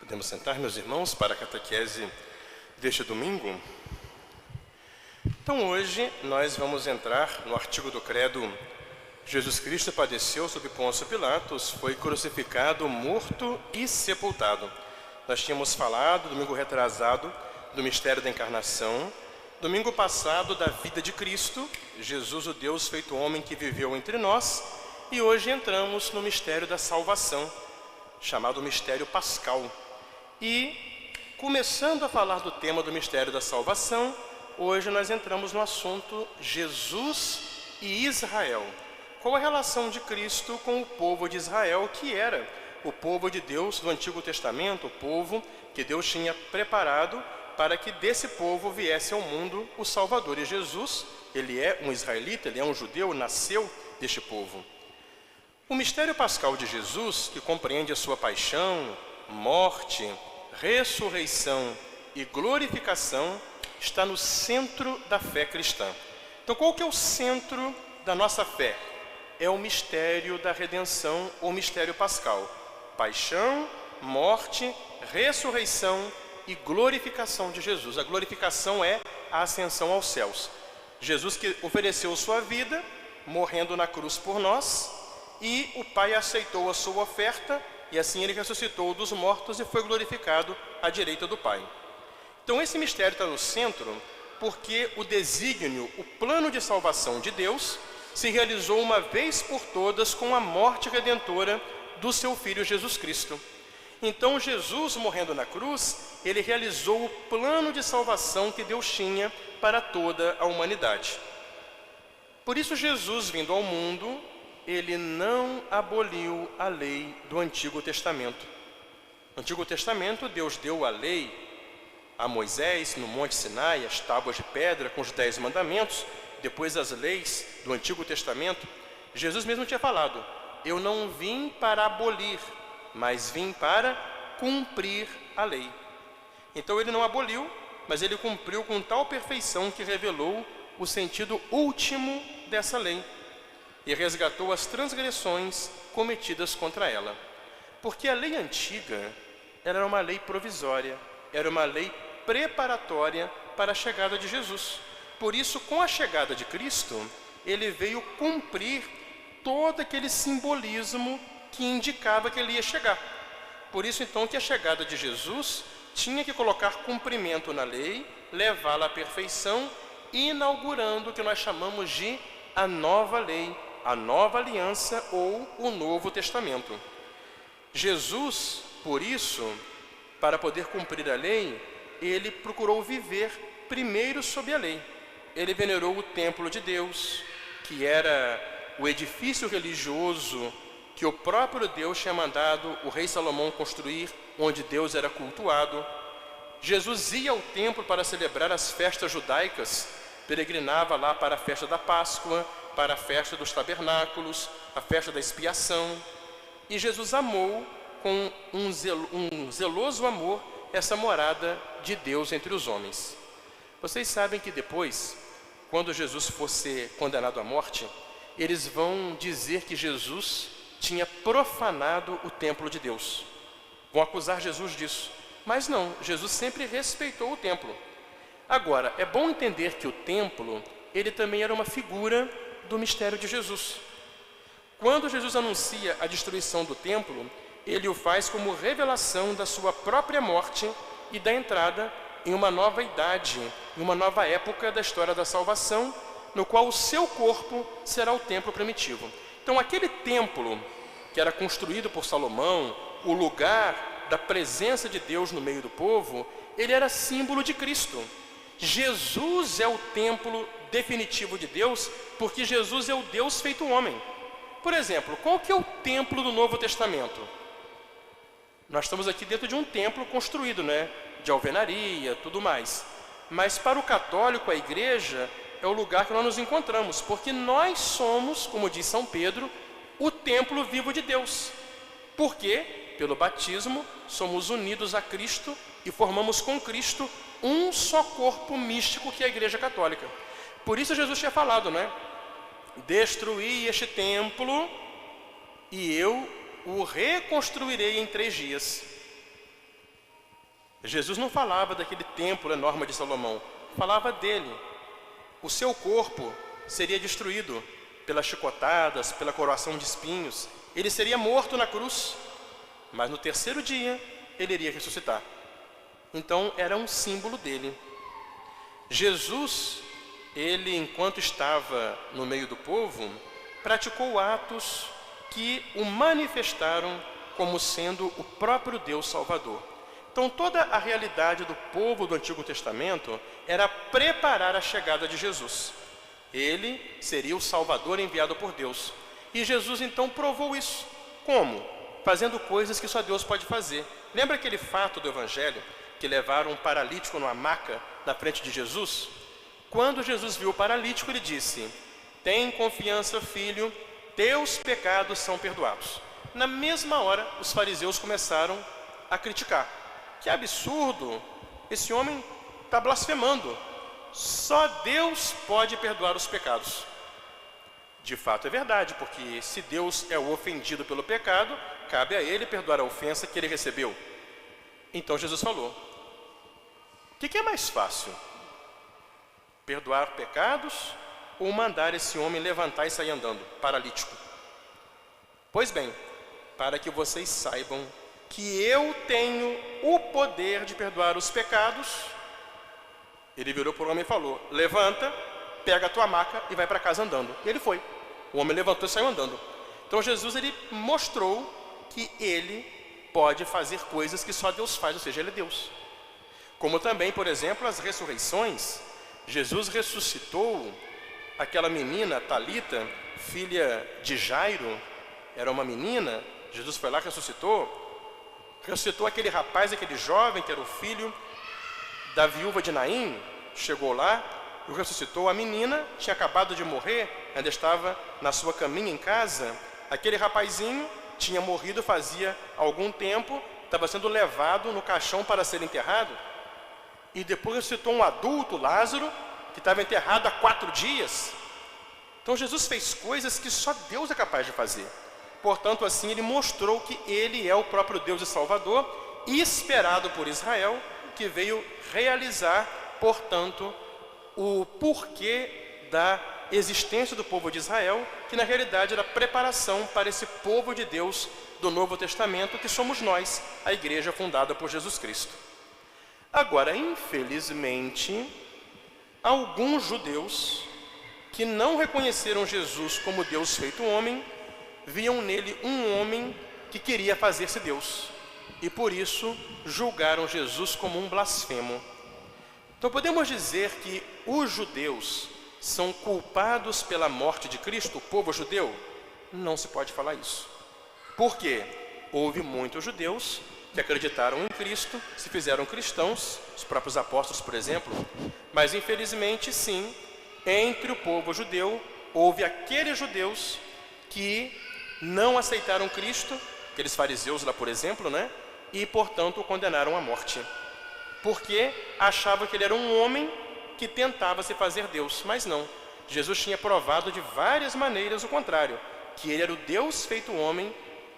Podemos sentar, meus irmãos, para a catequese deste domingo? Então hoje nós vamos entrar no artigo do credo: Jesus Cristo padeceu sob Pôncio Pilatos, foi crucificado, morto e sepultado. Nós tínhamos falado, domingo retrasado, do mistério da encarnação, domingo passado da vida de Cristo, Jesus o Deus feito homem que viveu entre nós, e hoje entramos no mistério da salvação, chamado mistério pascal. E, começando a falar do tema do mistério da salvação, hoje nós entramos no assunto Jesus e Israel. Qual a relação de Cristo com o povo de Israel, que era o povo de Deus do Antigo Testamento, o povo que Deus tinha preparado para que desse povo viesse ao mundo o Salvador. E Jesus, ele é um israelita, ele é um judeu, nasceu deste povo. O mistério pascal de Jesus, que compreende a sua paixão, morte, ressurreição e glorificação, está no centro da fé cristã. Então, qual que é o centro da nossa fé? É o mistério da redenção, ou mistério pascal. Paixão, morte, ressurreição e glorificação de Jesus. A glorificação é a ascensão aos céus. Jesus que ofereceu sua vida, morrendo na cruz por nós, e o Pai aceitou a sua oferta, e assim ele ressuscitou dos mortos e foi glorificado à direita do Pai. Então esse mistério está no centro porque o desígnio, o plano de salvação de Deus, se realizou uma vez por todas com a morte redentora do seu Filho Jesus Cristo. Então Jesus, morrendo na cruz, ele realizou o plano de salvação que Deus tinha para toda a humanidade. Por isso Jesus, vindo ao mundo, ele não aboliu a lei do Antigo Testamento. No Antigo Testamento, Deus deu a lei a Moisés no Monte Sinai, as tábuas de pedra com os 10 mandamentos, depois as leis do Antigo Testamento. Jesus mesmo tinha falado: eu não vim para abolir, mas vim para cumprir a lei. Então ele não aboliu, mas ele cumpriu com tal perfeição que revelou o sentido último dessa lei e resgatou as transgressões cometidas contra ela. Porque a lei antiga era uma lei provisória, era uma lei preparatória para a chegada de Jesus. Por isso, com a chegada de Cristo, ele veio cumprir todo aquele simbolismo que indicava que ele ia chegar. Por isso, então, que a chegada de Jesus tinha que colocar cumprimento na lei, levá-la à perfeição, inaugurando o que nós chamamos de a nova lei, a nova aliança ou o Novo Testamento. Jesus, por isso, para poder cumprir a lei, ele procurou viver primeiro sob a lei. Ele venerou o templo de Deus, que era o edifício religioso que o próprio Deus tinha mandado o rei Salomão construir, onde Deus era cultuado. Jesus ia ao templo para celebrar as festas judaicas, peregrinava lá para a festa da Páscoa, para a festa dos tabernáculos, a festa da expiação. E Jesus amou com um zeloso amor essa morada de Deus entre os homens. Vocês sabem que depois, quando Jesus fosse condenado à morte, eles vão dizer que Jesus tinha profanado o templo de Deus. Vão acusar Jesus disso. Mas não, Jesus sempre respeitou o templo. Agora, é bom entender que o templo, ele também era uma figura do mistério de Jesus. Quando Jesus anuncia a destruição do templo, ele o faz como revelação da sua própria morte e da entrada em uma nova idade, em uma nova época da história da salvação, no qual o seu corpo será o templo primitivo. Então, aquele templo que era construído por Salomão, o lugar da presença de Deus no meio do povo, ele era símbolo de Cristo. Jesus é o templo definitivo de Deus, porque Jesus é o Deus feito homem. Por exemplo, qual que é o templo do Novo Testamento? Nós estamos aqui dentro de um templo construído, né? De alvenaria, tudo mais. Mas para o católico, a igreja é o lugar que nós nos encontramos, porque nós somos, como diz São Pedro, o templo vivo de Deus. Porque, pelo batismo, somos unidos a Cristo e formamos com Cristo um só corpo místico que é a Igreja Católica. Por isso Jesus tinha falado, né? Destruí este templo e eu o reconstruirei em 3 dias. Jesus não falava daquele templo enorme de Salomão, falava dele. O seu corpo seria destruído pelas chicotadas, pela coroação de espinhos. Ele seria morto na cruz, mas no terceiro dia ele iria ressuscitar. Então era um símbolo dele. Jesus, ele, enquanto estava no meio do povo, praticou atos que o manifestaram como sendo o próprio Deus Salvador. Então toda a realidade do povo do Antigo Testamento era preparar a chegada de Jesus. Ele seria o Salvador enviado por Deus. E Jesus então provou isso. Como? Fazendo coisas que só Deus pode fazer. Lembra aquele fato do Evangelho que levaram um paralítico numa maca na frente de Jesus? Quando Jesus viu o paralítico, ele disse: tem confiança, filho, teus pecados são perdoados. Na mesma hora, os fariseus começaram a criticar. Que absurdo, esse homem está blasfemando. Só Deus pode perdoar os pecados. De fato é verdade, porque se Deus é o ofendido pelo pecado, cabe a ele perdoar a ofensa que ele recebeu. Então Jesus falou: o que é mais fácil? Perdoar pecados ou mandar esse homem levantar e sair andando, paralítico? Pois bem, para que vocês saibam que eu tenho o poder de perdoar os pecados, ele virou para o homem e falou: levanta, pega a tua maca e vai para casa andando. E ele foi. O homem levantou e saiu andando. Então Jesus, ele mostrou que ele pode fazer coisas que só Deus faz, ou seja, ele é Deus. Como também, por exemplo, as ressurreições. Jesus ressuscitou aquela menina, Talita, filha de Jairo, era uma menina. Jesus foi lá, ressuscitou aquele rapaz, aquele jovem que era o filho da viúva de Naim, chegou lá e o ressuscitou. A menina tinha acabado de morrer, ainda estava na sua caminha em casa. Aquele rapazinho tinha morrido fazia algum tempo, estava sendo levado no caixão para ser enterrado. E depois ressuscitou um adulto, Lázaro, que estava enterrado há 4 dias. Então Jesus fez coisas que só Deus é capaz de fazer. Portanto, assim, ele mostrou que ele é o próprio Deus e Salvador, esperado por Israel, que veio realizar, portanto, o porquê da existência do povo de Israel, que na realidade era preparação para esse povo de Deus do Novo Testamento, que somos nós, a igreja fundada por Jesus Cristo. Agora, infelizmente, alguns judeus que não reconheceram Jesus como Deus feito homem, viam nele um homem que queria fazer-se Deus, e por isso julgaram Jesus como um blasfemo. Então podemos dizer que os judeus são culpados pela morte de Cristo, o povo judeu? Não se pode falar isso. Por quê? Houve muitos judeus que acreditaram em Cristo, se fizeram cristãos, os próprios apóstolos, por exemplo, mas infelizmente sim, entre o povo judeu, houve aqueles judeus que não aceitaram Cristo, aqueles fariseus lá, por exemplo, e portanto o condenaram à morte, porque achavam que ele era um homem que tentava se fazer Deus, mas não. Jesus tinha provado de várias maneiras o contrário, que ele era o Deus feito homem.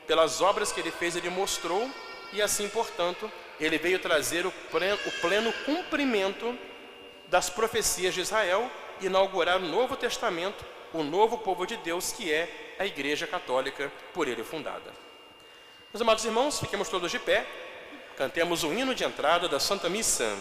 Pelas obras que ele fez, ele mostrou, e assim, portanto, ele veio trazer o pleno cumprimento das profecias de Israel, inaugurar o Novo Testamento, o novo povo de Deus, que é a Igreja Católica, por ele fundada. Meus amados irmãos, fiquemos todos de pé, cantemos o hino de entrada da Santa Missa.